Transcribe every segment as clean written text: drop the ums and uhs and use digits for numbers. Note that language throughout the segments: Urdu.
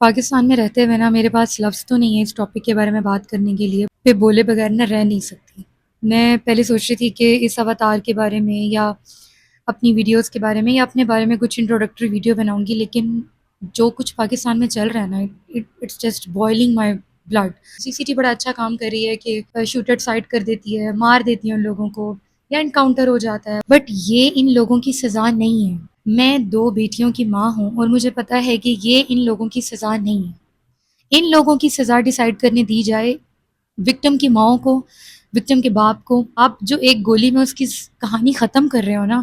پاکستان میں رہتے ہوئے نا میرے پاس لفظ تو نہیں ہے اس ٹاپک کے بارے میں بات کرنے کے لیے، پہ بولے بغیر نہ رہ نہیں سکتی۔ میں پہلے سوچ رہی تھی کہ اس اوتار کے بارے میں یا اپنی ویڈیوز کے بارے میں یا اپنے بارے میں کچھ انٹروڈکٹری ویڈیو بناؤں گی، لیکن جو کچھ پاکستان میں چل رہا ہے نا، it's just boiling my blood. C T بڑا اچھا کام کر رہی ہے کہ شوٹر سائڈ کر دیتی ہے، مار دیتی ہے ان لوگوں کو یا انکاؤنٹر ہو جاتا ہے، بٹ یہ ان لوگوں کی سزا نہیں ہے۔ میں 2 بیٹیوں کی ماں ہوں اور مجھے پتا ہے کہ یہ ان لوگوں کی سزا نہیں ہے۔ ان لوگوں کی سزا ڈیسائیڈ کرنے دی جائے وکٹم کی ماؤں کو، وکٹم کے باپ کو۔ آپ جو ایک گولی میں اس کی کہانی ختم کر رہے ہو نا،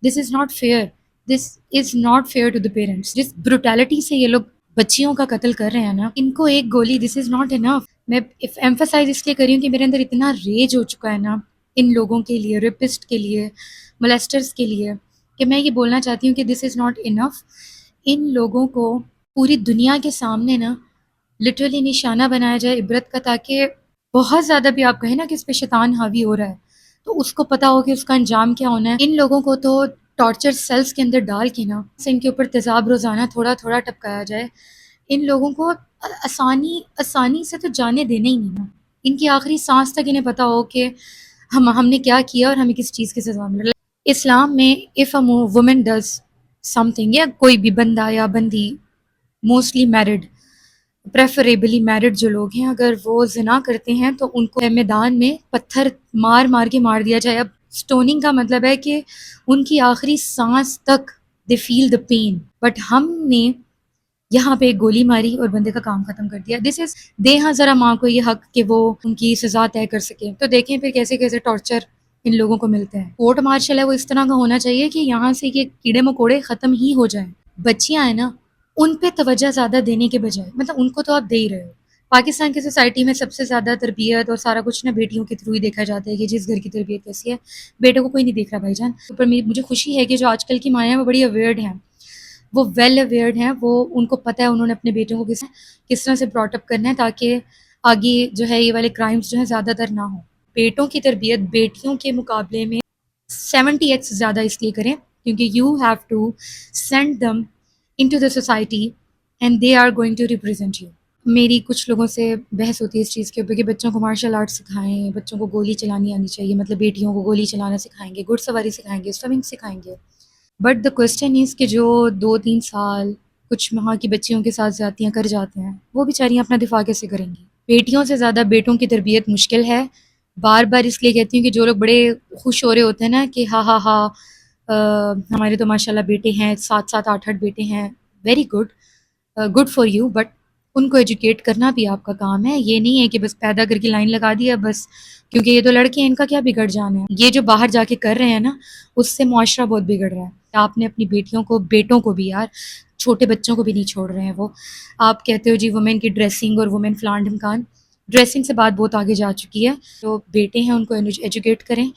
this is not fair, this is not fair to the parents. جس بروٹیلٹی سے یہ لوگ بچیوں کا قتل کر رہے ہیں نا، ان کو ایک گولی، دس از ناٹ انف۔ میں ایمفسائز اس لیے کر رہی ہوں کہ میرے اندر اتنا ریج ہو چکا ہے نا ان لوگوں کے لیے، ریپسٹ کے لیے، ملیسٹرز کے لیے، کہ میں یہ بولنا چاہتی ہوں کہ دس از ناٹ انف۔ ان لوگوں کو پوری دنیا کے سامنے نا لٹرلی نشانہ بنایا جائے عبرت کا، تاکہ بہت زیادہ بھی آپ کہیں نا کہ اس پہ شیطان حاوی ہو رہا ہے تو اس کو پتا ہو کہ اس کا انجام کیا ہونا ہے۔ ان لوگوں کو تو ٹارچر سیلز کے اندر ڈال کے نا سے ان کے اوپر تیزاب روزانہ تھوڑا تھوڑا ٹپکایا جائے۔ ان لوگوں کو آسانی سے تو جانے دینا ہی نہیں نا، ان کی آخری سانس تک انہیں پتا ہو کہ ہم نے کیا کیا اور ہمیں کس چیز کی سزا مل رہی ہے۔ اسلام میں if a woman does some thing, یا کوئی بھی بندہ یا بندی، موسٹلی میرڈ، پریفریبلی میرڈ جو لوگ ہیں، اگر وہ زنا کرتے ہیں تو ان کو میدان میں پتھر مار مار کے مار دیا جائے۔ اب سٹوننگ کا مطلب ہے کہ ان کی آخری سانس تک دے فیل دا پین، بٹ ہم نے یہاں پہ ایک گولی ماری اور بندے کا کام ختم کر دیا۔ دس از، دے ہاں ذرا ماں کو یہ حق کہ وہ ان کی سزا طے کر سکے۔ تو دیکھیں پھر کیسے کیسے ٹارچر ان لوگوں کو ملتے ہیں۔ کورٹ مارشل ہے وہ اس طرح کا ہونا چاہیے کہ یہاں سے یہ کیڑے مکوڑے ختم ہی ہو جائیں۔ بچیاں ہیں نا، ان پہ توجہ زیادہ دینے کے بجائے، مطلب ان کو تو آپ دے ہی رہے ہو۔ پاکستان کی سوسائٹی میں سب سے زیادہ تربیت اور سارا کچھ نا بیٹیوں کے تھرو ہی دیکھا جاتا ہے کہ جس گھر کی تربیت کیسی ہے، بیٹوں کو کوئی نہیں دیکھ رہا بھائی جان۔ پر مجھے خوشی ہے کہ جو آج کل کی مائیں ہیں وہ بڑی اویئرڈ ہیں، وہ ویل اویئرڈ ہیں، وہ ان کو پتہ ہے انہوں نے اپنے بیٹوں کو کس طرح سے براٹ اپ کرنا ہے تاکہ آگے جو ہے یہ والے کرائمز جو ہیں زیادہ تر نہ ہوں۔ بیٹوں کی تربیت بیٹیوں کے مقابلے میں 70x زیادہ اس لیے کریں کیونکہ you have to send them into the society and they are going to represent you. میری کچھ لوگوں سے بحث ہوتی ہے اس چیز کے اوپر کہ بچوں کو مارشل آرٹ سکھائیں، بچوں کو گولی چلانی آنی چاہیے، مطلب بیٹیوں کو گولی چلانا سکھائیں گے، گھڑ سواری سکھائیں گے، سوئمنگ سکھائیں گے۔ بٹ دا کوسچن از کہ جو 2-3 سال کچھ وہاں کی بچیوں کے ساتھ زیادتیاں کر جاتے ہیں، وہ بیچاریاں اپنا دفاع کیسے کریں گی؟ بیٹیوں سے زیادہ بیٹوں کی تربیت مشکل ہے۔ بار بار اس لیے کہتی ہوں کہ جو لوگ بڑے خوش ہو رہے ہوتے ہیں نا کہ ہاں ہاں ہاں ہمارے تو ماشاء اللہ بیٹے ہیں، 7-7 8-8 بیٹے ہیں، very good, good for you, but in کو ایجوکیٹ کرنا بھی آپ کا کام ہے۔ یہ نہیں ہے کہ بس پیدا کر کے لائن لگا دیا بس، کیونکہ یہ تو لڑکے ہیں، ان کا کیا بگڑ جانا ہے۔ یہ جو باہر جا کے کر رہے ہیں نا، اس سے معاشرہ بہت بگڑ رہا ہے۔ آپ نے اپنی بیٹیوں کو، بیٹوں کو بھی یار، چھوٹے بچوں کو بھی نہیں چھوڑ رہے ہیں وہ۔ آپ کہتے ہو جی وومن کی ڈریسنگ اور وومن فلان ڈھمکان، ڈریسنگ سے بات بہت آگے جا چکی ہے۔ تو بیٹے ہیں ان کو ایجوکیٹ کریں،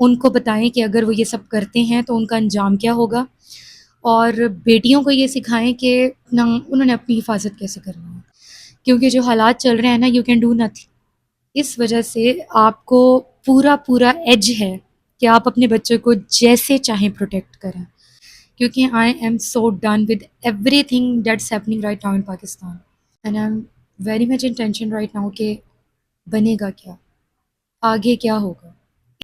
ان کو بتائیں کہ اگر وہ یہ سب کرتے ہیں تو ان کا انجام کیا ہوگا، اور بیٹیوں کو یہ سکھائیں کہ انہوں نے اپنی حفاظت کیسے کرنی ہے، کیونکہ جو حالات چل رہے ہیں نا، یو کین ڈو نتھنگ۔ اس وجہ سے آپ کو پورا ایج ہے کہ آپ اپنے بچے کو جیسے چاہیں پروٹیکٹ کریں، کیونکہ I am so done with every thing that's happening right now in Pakistan, and I am very much in tension right now کہ بنے گا کیا، آگے کیا ہوگا۔